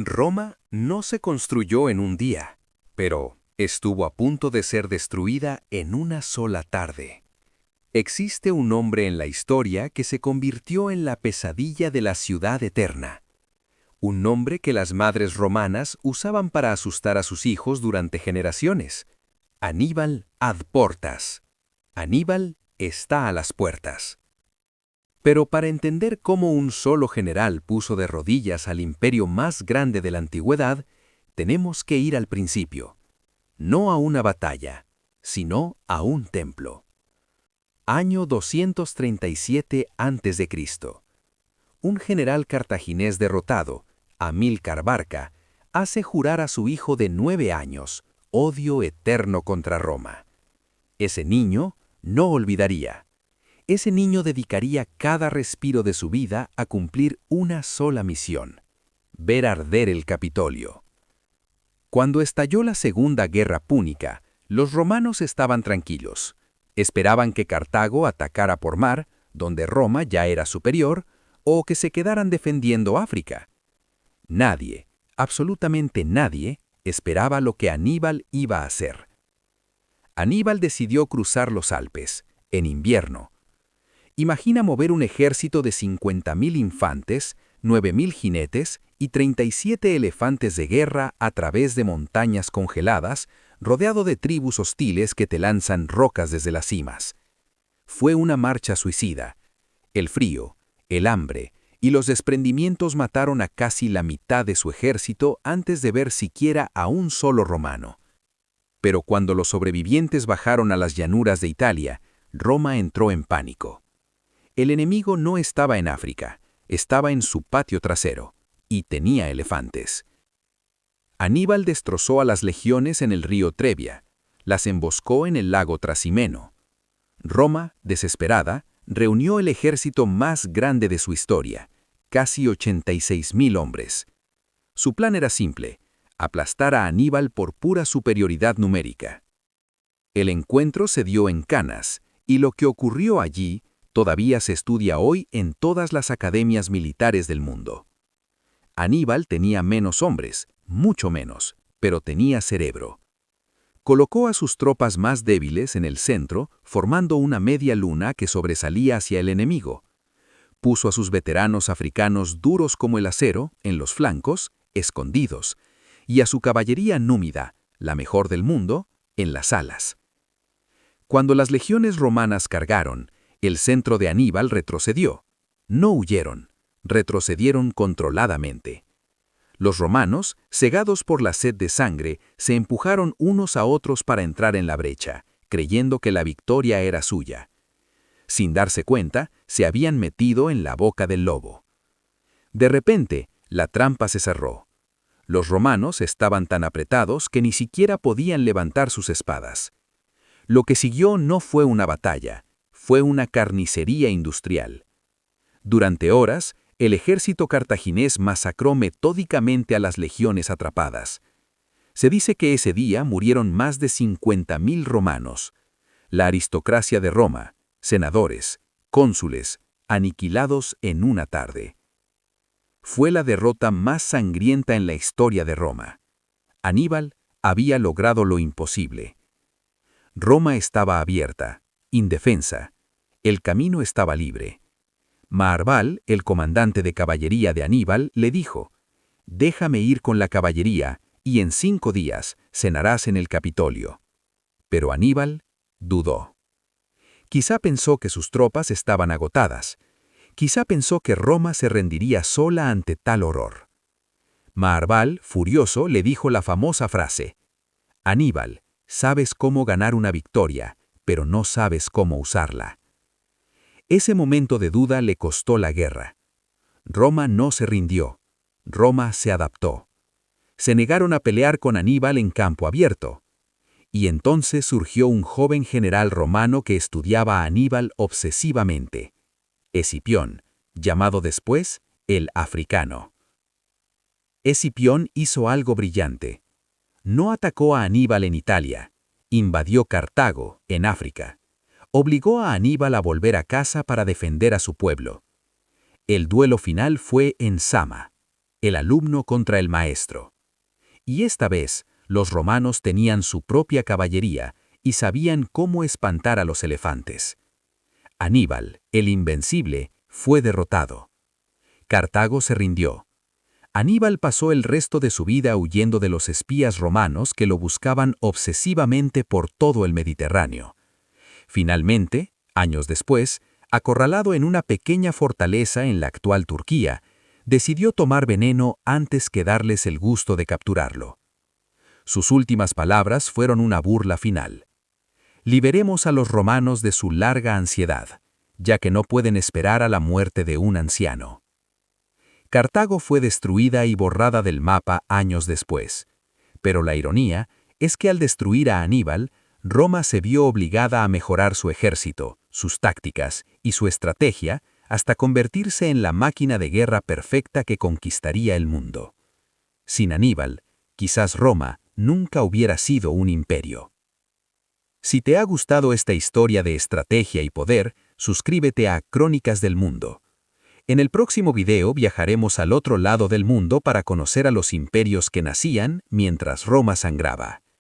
Roma no se construyó en un día, pero estuvo a punto de ser destruida en una sola tarde. Existe un hombre en la historia que se convirtió en la pesadilla de la ciudad eterna. Un nombre que las madres romanas usaban para asustar a sus hijos durante generaciones. Aníbal ad portas. Aníbal está a las puertas. Pero para entender cómo un solo general puso de rodillas al imperio más grande de la antigüedad, tenemos que ir al principio. No a una batalla, sino a un templo. Año 237 a.C. Un general cartaginés derrotado, Amílcar Barca, hace jurar a su hijo de 9 años odio eterno contra Roma. Ese niño no olvidaría. Ese niño dedicaría cada respiro de su vida a cumplir una sola misión: ver arder el Capitolio. Cuando estalló la Segunda Guerra Púnica, los romanos estaban tranquilos. Esperaban que Cartago atacara por mar, donde Roma ya era superior, o que se quedaran defendiendo África. Nadie, absolutamente nadie, esperaba lo que Aníbal iba a hacer. Aníbal decidió cruzar los Alpes, en invierno. Imagina mover un ejército de 50.000 infantes, 9.000 jinetes y 37 elefantes de guerra a través de montañas congeladas, rodeado de tribus hostiles que te lanzan rocas desde las cimas. Fue una marcha suicida. El frío, el hambre y los desprendimientos mataron a casi la mitad de su ejército antes de ver siquiera a un solo romano. Pero cuando los sobrevivientes bajaron a las llanuras de Italia, Roma entró en pánico. El enemigo no estaba en África, estaba en su patio trasero, y tenía elefantes. Aníbal destrozó a las legiones en el río Trebia, las emboscó en el lago Trasimeno. Roma, desesperada, reunió el ejército más grande de su historia, casi 86.000 hombres. Su plan era simple: aplastar a Aníbal por pura superioridad numérica. El encuentro se dio en Canas, y lo que ocurrió allí todavía se estudia hoy en todas las academias militares del mundo. Aníbal tenía menos hombres, mucho menos, pero tenía cerebro. Colocó a sus tropas más débiles en el centro, formando una media luna que sobresalía hacia el enemigo. Puso a sus veteranos africanos duros como el acero, en los flancos, escondidos, y a su caballería númida, la mejor del mundo, en las alas. Cuando las legiones romanas cargaron, el centro de Aníbal retrocedió. No huyeron, retrocedieron controladamente. Los romanos, cegados por la sed de sangre, se empujaron unos a otros para entrar en la brecha, creyendo que la victoria era suya. Sin darse cuenta, se habían metido en la boca del lobo. De repente, la trampa se cerró. Los romanos estaban tan apretados que ni siquiera podían levantar sus espadas. Lo que siguió no fue una batalla, fue una carnicería industrial. Durante horas, el ejército cartaginés masacró metódicamente a las legiones atrapadas. Se dice que ese día murieron más de 50.000 romanos. La aristocracia de Roma, senadores, cónsules, aniquilados en una tarde. Fue la derrota más sangrienta en la historia de Roma. Aníbal había logrado lo imposible. Roma estaba abierta, indefensa. El camino estaba libre. Maarbal, el comandante de caballería de Aníbal, le dijo: «Déjame ir con la caballería, y en 5 días cenarás en el Capitolio». Pero Aníbal dudó. Quizá pensó que sus tropas estaban agotadas. Quizá pensó que Roma se rendiría sola ante tal horror. Maarbal, furioso, le dijo la famosa frase: «Aníbal, sabes cómo ganar una victoria, pero no sabes cómo usarla». Ese momento de duda le costó la guerra. Roma no se rindió. Roma se adaptó. Se negaron a pelear con Aníbal en campo abierto. Y entonces surgió un joven general romano que estudiaba a Aníbal obsesivamente: Escipión, llamado después el Africano. Escipión hizo algo brillante. No atacó a Aníbal en Italia, invadió Cartago, en África. Obligó a Aníbal a volver a casa para defender a su pueblo. El duelo final fue en Sama. el alumno contra el maestro. Y esta vez, los romanos tenían su propia caballería y sabían cómo espantar a los elefantes. Aníbal, el invencible, fue derrotado. Cartago se rindió. Aníbal pasó el resto de su vida huyendo de los espías romanos que lo buscaban obsesivamente por todo el Mediterráneo. Finalmente, años después, acorralado en una pequeña fortaleza en la actual Turquía, decidió tomar veneno antes que darles el gusto de capturarlo. Sus últimas palabras fueron una burla final. Liberemos a los romanos de su larga ansiedad, ya que no pueden esperar a la muerte de un anciano. Cartago fue destruida y borrada del mapa años después, pero la ironía es que al destruir a Aníbal, Roma se vio obligada a mejorar su ejército, sus tácticas y su estrategia hasta convertirse en la máquina de guerra perfecta que conquistaría el mundo. Sin Aníbal, quizás Roma nunca hubiera sido un imperio. Si te ha gustado esta historia de estrategia y poder, suscríbete a Crónicas del Mundo. En el próximo video viajaremos al otro lado del mundo para conocer a los imperios que nacían mientras Roma sangraba.